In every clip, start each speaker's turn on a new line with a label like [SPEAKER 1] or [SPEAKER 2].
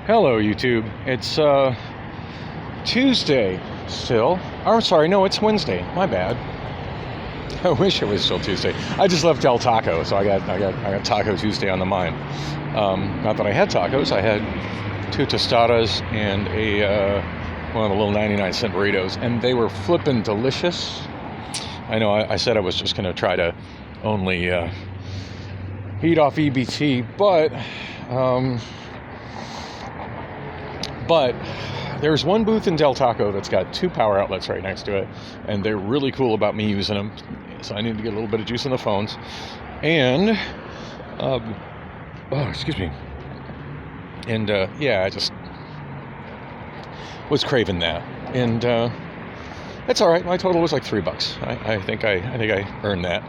[SPEAKER 1] Hello, YouTube. It's Tuesday still. I'm sorry, no, it's Wednesday. My bad. I wish it was still Tuesday. I just left Del Taco, so I got Taco Tuesday on the mind. Not that I had tacos. I had two tostadas and one of the little 99-cent burritos, and they were flippin' delicious. I know I said I was just going to try to only eat off EBT, but there's one booth in Del Taco that's got two power outlets right next to it, and they're really cool about me using them, so I need to get a little bit of juice in the phones. And, excuse me. And, I just was craving that. And, that's all right. My total was like $3. I think I earned that.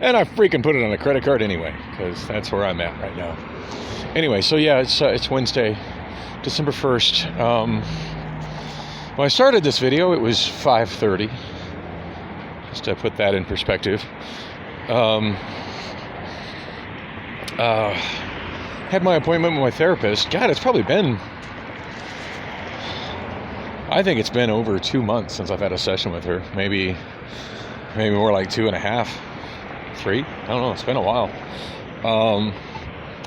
[SPEAKER 1] And I freaking put it on a credit card anyway, because that's where I'm at right now. Anyway, so yeah, it's Wednesday, December 1st. When I started this video, it was 5:30. Just to put that in perspective. Had my appointment with my therapist. God, it's probably been... I think it's been over 2 months since I've had a session with her. Maybe more like 2.5, 3. I don't know. It's been a while.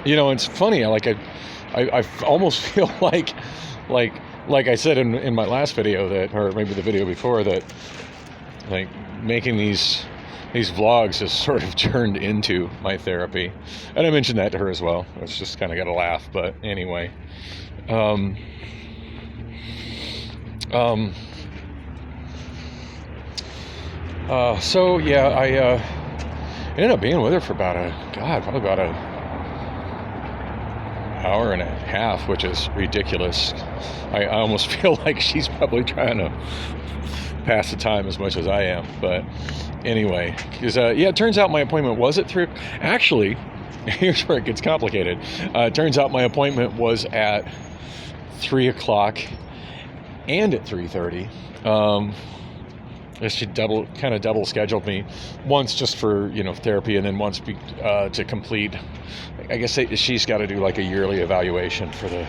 [SPEAKER 1] It's funny. I almost feel like I said in my last video or maybe the video before, that like making these vlogs has sort of turned into my therapy. And I mentioned that to her as well. It's just kind of got a laugh. But anyway, so yeah, I ended up being with her for probably about an hour and a half, which is ridiculous. I almost feel like she's probably trying to pass the time as much as I am. But anyway, because it turns out my appointment was at 3. Actually, here's where it gets complicated. It turns out my appointment was at 3 o'clock and at 3:30. She double scheduled me, once just for therapy, and then once to complete. I guess she's got to do like a yearly evaluation for the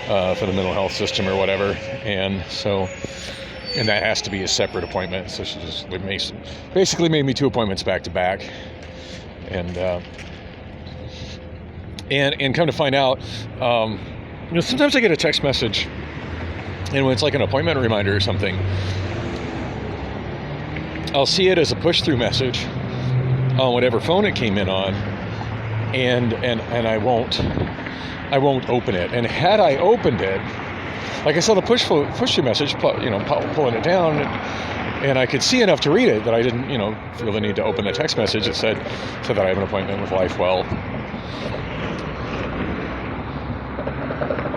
[SPEAKER 1] mental health system or whatever, and that has to be a separate appointment. So she just basically made me 2 appointments back to back, and come to find out, sometimes I get a text message. And when it's like an appointment reminder or something, I'll see it as a push-through message on whatever phone it came in on, and I won't open it. And had I opened it, like I saw the push-through message, pulling it down, and I could see enough to read it that I didn't, feel the need to open the text message. It said that I have an appointment with LifeWell.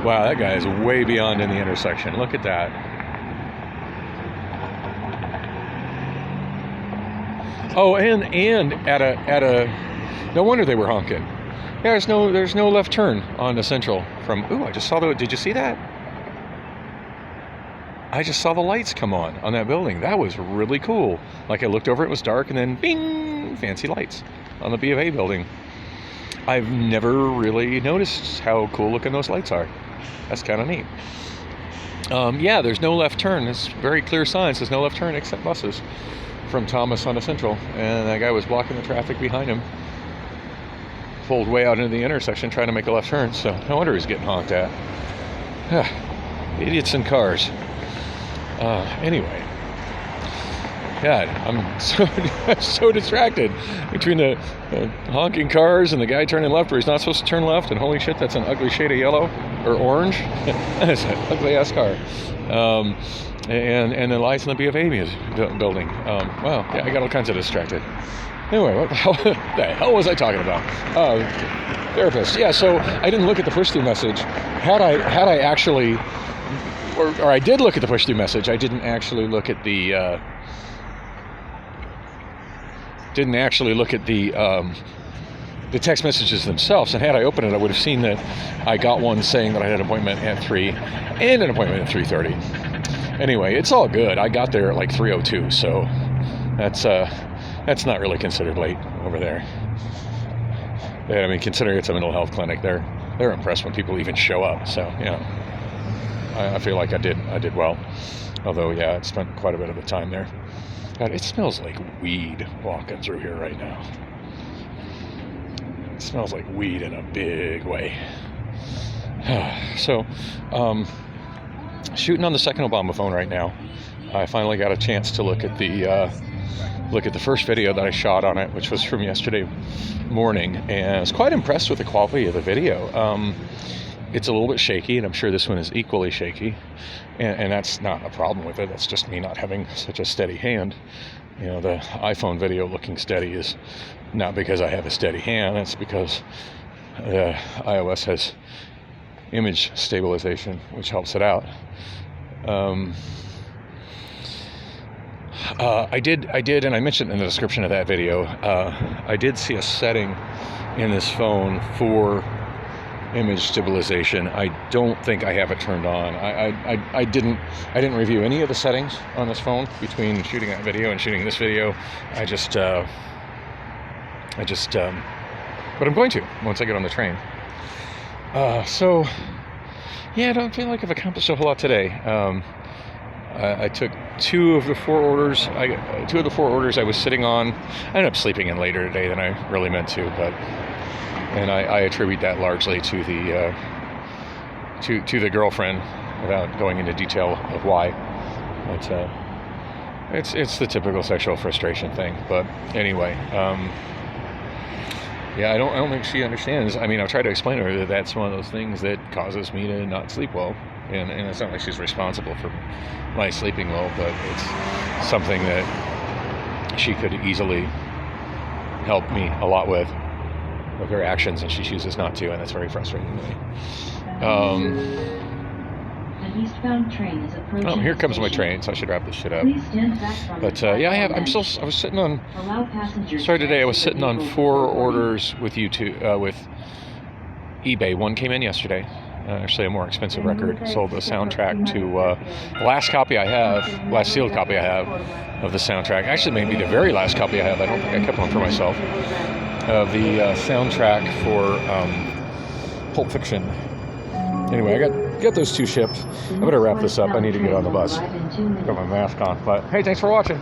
[SPEAKER 1] Wow, that guy is way beyond in the intersection. Look at that. Oh, and at a no wonder they were honking. Yeah, there's no left turn on the Central from. Ooh, I just saw did you see that? I just saw the lights come on that building. That was really cool. Like, I looked over, it was dark, and then bing, fancy lights on the B of A building. I've never really noticed how cool looking those lights are. That's kind of neat. There's no left turn. It's very clear signs. There's no left turn except buses from Thomas onto Central. And that guy was blocking the traffic behind him. Pulled way out into the intersection trying to make a left turn. So no wonder he's getting honked at. Idiots in cars. Anyway. God, I'm so distracted between the honking cars and the guy turning left where he's not supposed to turn left, and holy shit, that's an ugly shade of yellow or orange. That's an ugly ass car. And the lights in the B of A building. I got all kinds of distracted. Anyway, what the hell was I talking about? Therapist. Yeah, so I didn't look at the push-through message. Had I actually, or I did look at the push-through message, I didn't actually look at the. The text messages themselves, and had I opened it, I would have seen that I got one saying that I had an appointment at 3 and an appointment at 3:30. Anyway, it's all good. I got there at like 3:02, so that's not really considered late over there. Yeah, I mean, considering it's a mental health clinic, they're they're impressed when people even show up. So I feel like I did well. Although I spent quite a bit of the time there. God, it smells like weed walking through here right now. It smells like weed in a big way. So, shooting on the second Obama phone right now. I finally got a chance to look at the first video that I shot on it, which was from yesterday morning, and I was quite impressed with the quality of the video. It's a little bit shaky, and I'm sure this one is equally shaky, and that's not a problem with it. That's just me not having such a steady hand. The iPhone video looking steady is not because I have a steady hand. It's because the iOS has image stabilization, which helps it out. I did, and I mentioned in the description of that video, I did see a setting in this phone for image stabilization. I don't think I have it turned on. I didn't review any of the settings on this phone between shooting that video and shooting this video. But I'm going to once I get on the train. So I don't feel like I've accomplished a whole lot today. I took two of the four orders I was sitting on. I ended up sleeping in later today than I really meant to, and I attribute that largely to the girlfriend, without going into detail of why. But it's the typical sexual frustration thing. But anyway, I don't think she understands. I mean, I've tried to explain to her that that's one of those things that causes me to not sleep well. And it's not like she's responsible for my sleeping well, but it's something that she could easily help me a lot with her actions, and she chooses not to, and that's very frustrating to me.
[SPEAKER 2] An eastbound train is approaching.
[SPEAKER 1] Here comes my train, so I should wrap this shit up.
[SPEAKER 2] Please stand back from
[SPEAKER 1] But
[SPEAKER 2] the
[SPEAKER 1] I was sitting on.
[SPEAKER 2] Allow passengers
[SPEAKER 1] Sorry, today I was
[SPEAKER 2] to exit
[SPEAKER 1] sitting
[SPEAKER 2] the
[SPEAKER 1] on
[SPEAKER 2] vehicle
[SPEAKER 1] 4
[SPEAKER 2] before
[SPEAKER 1] orders with YouTube with eBay. One came in yesterday. Actually, a more expensive record. Sold the soundtrack to the last sealed copy I have of the soundtrack. Actually, maybe the very last copy I have. I don't think I kept one for myself. Of the soundtrack for Pulp Fiction. Anyway, I got those two shipped. I better wrap this up. I need to get on the bus. Got my mask on. But hey, thanks for watching.